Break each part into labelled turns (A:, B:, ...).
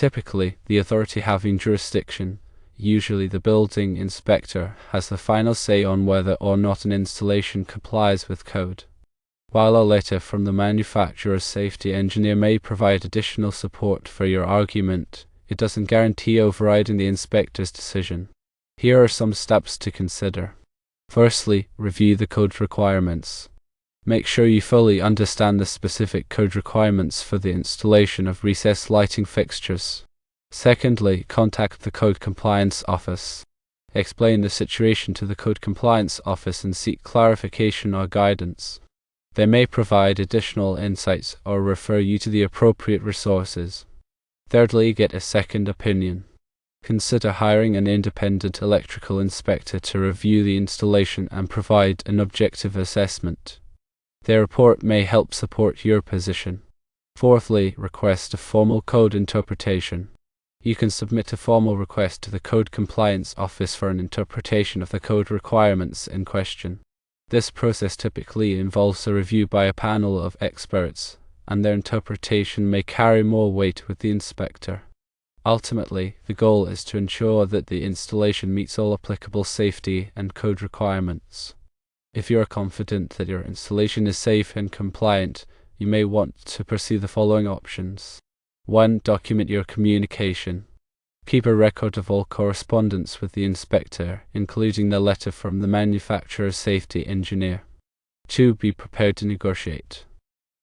A: Typically, the authority having jurisdiction, usually the building inspector, has the final say on whether or not an installation complies with code. While a letter from the manufacturer's safety engineer may provide additional support for your argument, it doesn't guarantee overriding the inspector's decision. Here are some steps to consider. Firstly, review the code requirements. Make sure you fully understand the specific code requirements for the installation of recessed lighting fixtures. Secondly, contact the Code Compliance Office. Explain the situation to the Code Compliance Office and seek clarification or guidance. They may provide additional insights or refer you to the appropriate resources. Thirdly, get a second opinion. Consider hiring an independent electrical inspector to review the installation and provide an objective assessment. Their report may help support your position. Fourthly, request a formal code interpretation. You can submit a formal request to the Code Compliance Office for an interpretation of the code requirements in question. This process typically involves a review by a panel of experts, and their interpretation may carry more weight with the inspector. Ultimately, the goal is to ensure that the installation meets all applicable safety and code requirements. If you are confident that your installation is safe and compliant, you may want to pursue the following options. 1. Document your communication. Keep a record of all correspondence with the inspector, including the letter from the manufacturer's safety engineer. 2. Be prepared to negotiate.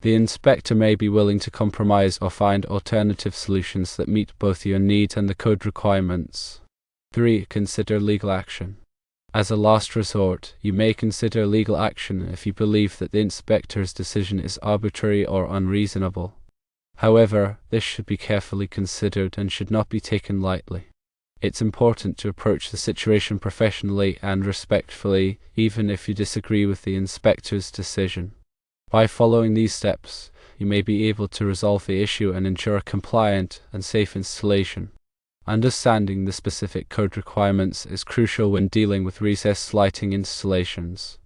A: The inspector may be willing to compromise or find alternative solutions that meet both your needs and the code requirements. 3. Consider legal action. As a last resort, you may consider legal action if you believe that the inspector's decision is arbitrary or unreasonable. However, this should be carefully considered and should not be taken lightly. It's important to approach the situation professionally and respectfully, even if you disagree with the inspector's decision. By following these steps, you may be able to resolve the issue and ensure a compliant and safe installation. Understanding the specific code requirements is crucial when dealing with recessed lighting installations.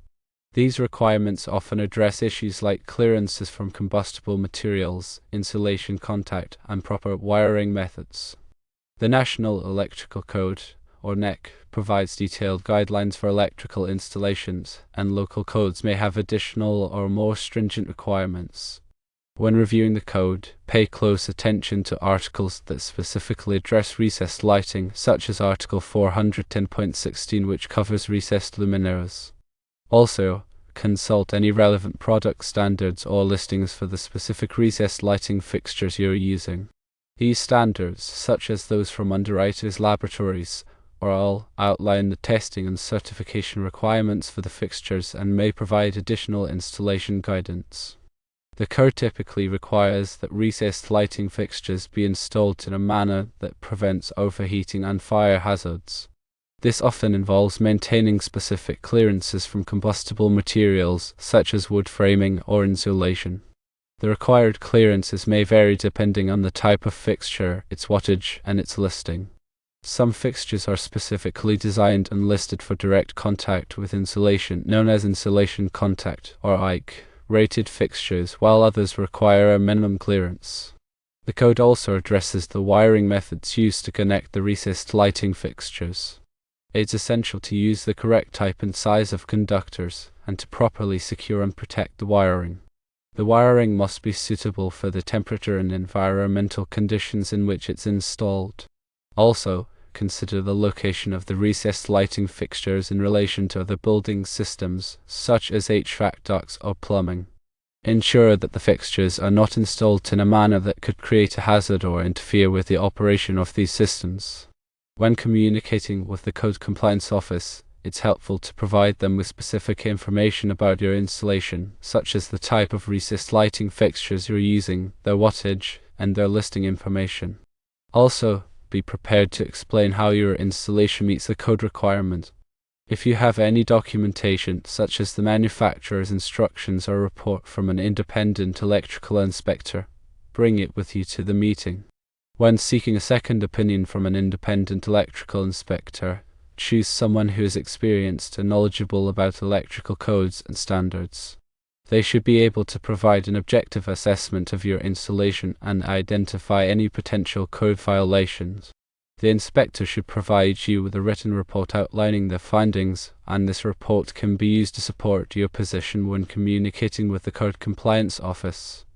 A: These requirements often address issues like clearances from combustible materials, insulation contact, and proper wiring methods. The National Electrical Code, or NEC, provides detailed guidelines for electrical installations, and local codes may have additional or more stringent requirements. When reviewing the code, pay close attention to articles that specifically address recessed lighting, such as Article 410.16, which covers recessed luminaires. Also, consult any relevant product standards or listings for the specific recessed lighting fixtures you're using. These standards, such as those from underwriters' laboratories, all outline the testing and certification requirements for the fixtures and may provide additional installation guidance. The code typically requires that recessed lighting fixtures be installed in a manner that prevents overheating and fire hazards. This often involves maintaining specific clearances from combustible materials such as wood framing or insulation. The required clearances may vary depending on the type of fixture, its wattage, and its listing. Some fixtures are specifically designed and listed for direct contact with insulation, known as insulation contact, or IC, rated fixtures, while others require a minimum clearance. The code also addresses the wiring methods used to connect the recessed lighting fixtures. It's essential to use the correct type and size of conductors, and to properly secure and protect the wiring. The wiring must be suitable for the temperature and environmental conditions in which it's installed. Also, consider the location of the recessed lighting fixtures in relation to other building systems, such as HVAC ducts or plumbing. Ensure that the fixtures are not installed in a manner that could create a hazard or interfere with the operation of these systems. When communicating with the Code Compliance Office, it's helpful to provide them with specific information about your installation, such as the type of recessed lighting fixtures you're using, their wattage, and their listing information. Also, be prepared to explain how your installation meets the code requirement. If you have any documentation, such as the manufacturer's instructions or report from an independent electrical inspector, bring it with you to the meeting. When seeking a second opinion from an independent electrical inspector, choose someone who is experienced and knowledgeable about electrical codes and standards. They should be able to provide an objective assessment of your installation and identify any potential code violations. The inspector should provide you with a written report outlining their findings, and this report can be used to support your position when communicating with the Code Compliance Office.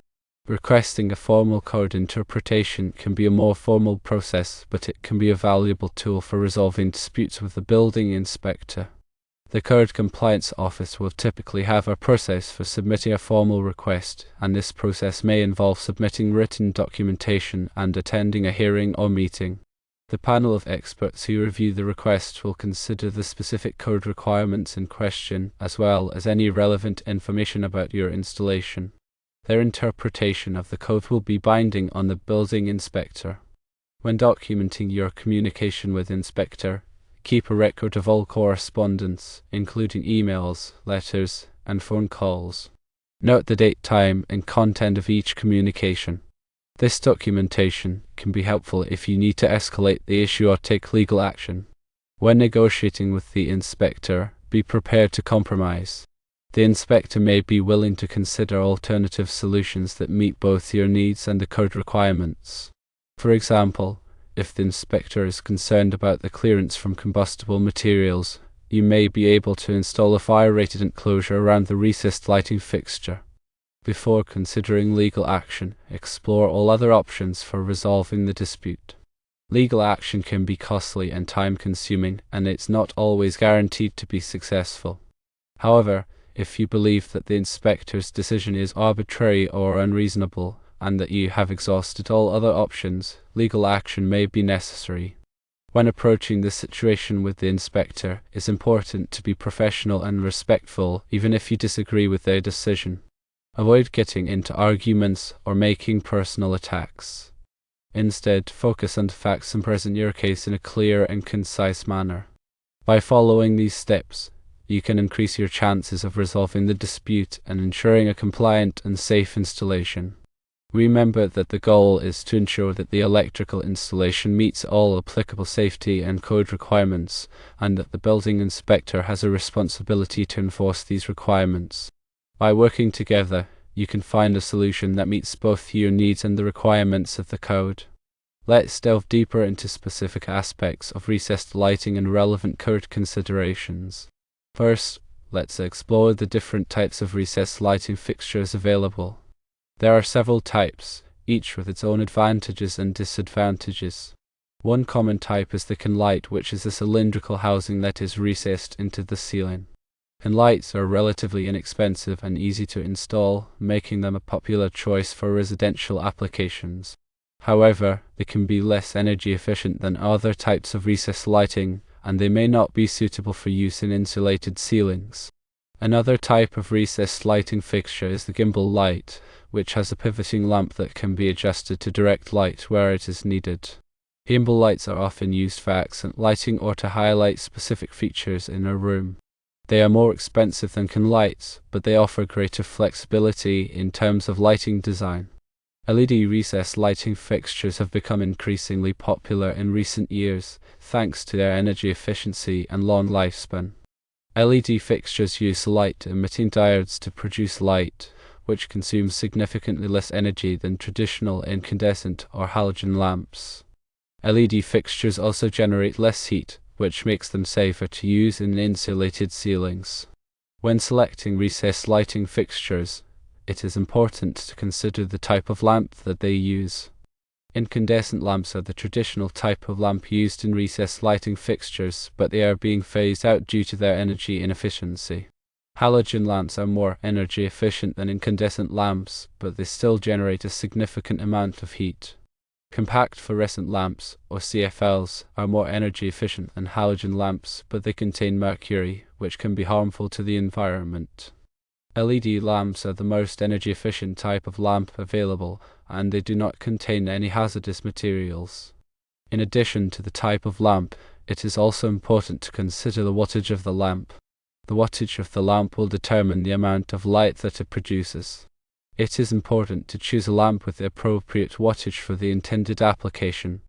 A: Requesting a formal code interpretation can be a more formal process, but it can be a valuable tool for resolving disputes with the building inspector. The Code Compliance Office will typically have a process for submitting a formal request, and this process may involve submitting written documentation and attending a hearing or meeting. The panel of experts who review the request will consider the specific code requirements in question, as well as any relevant information about your installation. Their interpretation of the code will be binding on the building inspector. When documenting your communication with inspector, keep a record of all correspondence, including emails, letters, and phone calls. Note the date, time, and content of each communication. This documentation can be helpful if you need to escalate the issue or take legal action. When negotiating with the inspector, be prepared to compromise. The inspector may be willing to consider alternative solutions that meet both your needs and the code requirements. For example, if the inspector is concerned about the clearance from combustible materials, you may be able to install a fire-rated enclosure around the recessed lighting fixture. Before considering legal action, explore all other options for resolving the dispute. Legal action can be costly and time-consuming, and it's not always guaranteed to be successful. However, if you believe that the inspector's decision is arbitrary or unreasonable, and that you have exhausted all other options, legal action may be necessary. When approaching the situation with the inspector, it's important to be professional and respectful, even if you disagree with their decision. Avoid getting into arguments or making personal attacks. Instead, focus on the facts and present your case in a clear and concise manner. By following these steps, you can increase your chances of resolving the dispute and ensuring a compliant and safe installation. Remember that the goal is to ensure that the electrical installation meets all applicable safety and code requirements, and that the building inspector has a responsibility to enforce these requirements. By working together, you can find a solution that meets both your needs and the requirements of the code. Let's delve deeper into specific aspects of recessed lighting and relevant code considerations. First, let's explore the different types of recessed lighting fixtures available. There are several types, each with its own advantages and disadvantages. One common type is the can light, which is a cylindrical housing that is recessed into the ceiling. Can lights are relatively inexpensive and easy to install, making them a popular choice for residential applications. However, they can be less energy efficient than other types of recessed lighting, and they may not be suitable for use in insulated ceilings. Another type of recessed lighting fixture is the gimbal light, which has a pivoting lamp that can be adjusted to direct light where it is needed. Gimbal lights are often used for accent lighting or to highlight specific features in a room. They are more expensive than can lights, but they offer greater flexibility in terms of lighting design. LED recessed lighting fixtures have become increasingly popular in recent years, thanks to their energy efficiency and long lifespan. LED fixtures use light-emitting diodes to produce light, which consumes significantly less energy than traditional incandescent or halogen lamps. LED fixtures also generate less heat, which makes them safer to use in insulated ceilings. When selecting recessed lighting fixtures, it is important to consider the type of lamp that they use. Incandescent lamps are the traditional type of lamp used in recessed lighting fixtures, but they are being phased out due to their energy inefficiency. Halogen lamps are more energy efficient than incandescent lamps, but they still generate a significant amount of heat. Compact fluorescent lamps, or CFLs, are more energy efficient than halogen lamps, but they contain mercury, which can be harmful to the environment. LED lamps are the most energy efficient type of lamp available, and they do not contain any hazardous materials. In addition to the type of lamp, it is also important to consider the wattage of the lamp. The wattage of the lamp will determine the amount of light that it produces. It is important to choose a lamp with the appropriate wattage for the intended application.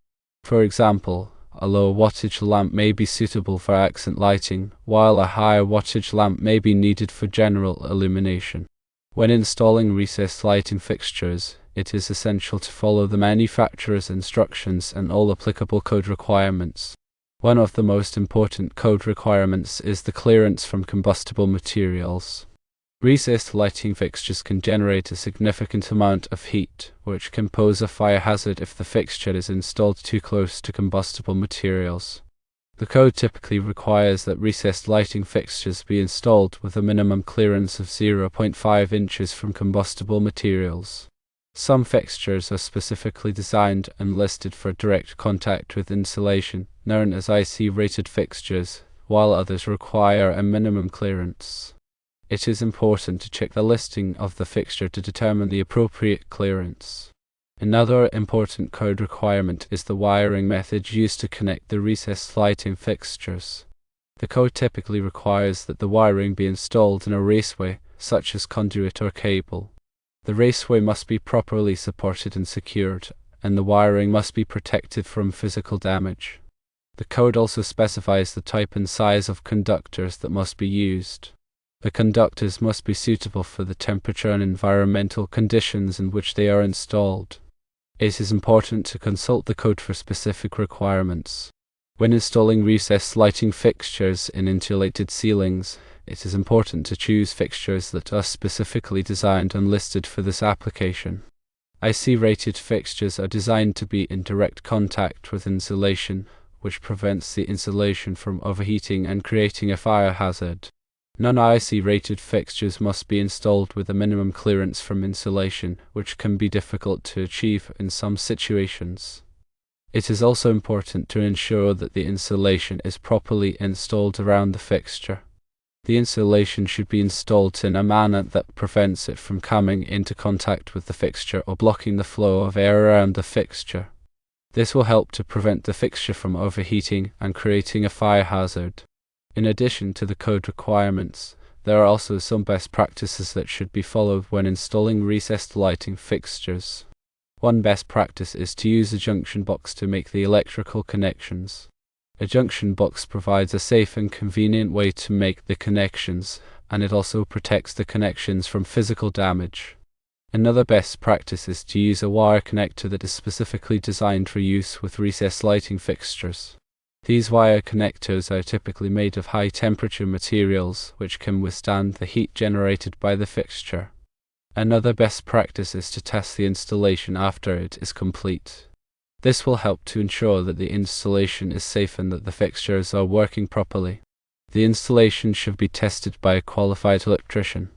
A: For example, a low wattage lamp may be suitable for accent lighting, while a higher wattage lamp may be needed for general illumination. When installing recessed lighting fixtures, it is essential to follow the manufacturer's instructions and all applicable code requirements. One of the most important code requirements is the clearance from combustible materials. Recessed lighting fixtures can generate a significant amount of heat, which can pose a fire hazard if the fixture is installed too close to combustible materials. The code typically requires that recessed lighting fixtures be installed with a minimum clearance of 0.5 inches from combustible materials. Some fixtures are specifically designed and listed for direct contact with insulation, known as IC-rated fixtures, while others require a minimum clearance. It is important to check the listing of the fixture to determine the appropriate clearance. Another important code requirement is the wiring method used to connect the recessed lighting fixtures. The code typically requires that the wiring be installed in a raceway, such as conduit or cable. The raceway must be properly supported and secured, and the wiring must be protected from physical damage. The code also specifies the type and size of conductors that must be used. The conductors must be suitable for the temperature and environmental conditions in which they are installed. It is important to consult the code for specific requirements. When installing recessed lighting fixtures in insulated ceilings, it is important to choose fixtures that are specifically designed and listed for this application. IC-rated fixtures are designed to be in direct contact with insulation, which prevents the insulation from overheating and creating a fire hazard. Non-IC rated fixtures must be installed with a minimum clearance from insulation, which can be difficult to achieve in some situations. It is also important to ensure that the insulation is properly installed around the fixture. The insulation should be installed in a manner that prevents it from coming into contact with the fixture or blocking the flow of air around the fixture. This will help to prevent the fixture from overheating and creating a fire hazard. In addition to the code requirements, there are also some best practices that should be followed when installing recessed lighting fixtures. One best practice is to use a junction box to make the electrical connections. A junction box provides a safe and convenient way to make the connections, and it also protects the connections from physical damage. Another best practice is to use a wire connector that is specifically designed for use with recessed lighting fixtures. These wire connectors are typically made of high-temperature materials which can withstand the heat generated by the fixture. Another best practice is to test the installation after it is complete. This will help to ensure that the installation is safe and that the fixtures are working properly. The installation should be tested by a qualified electrician.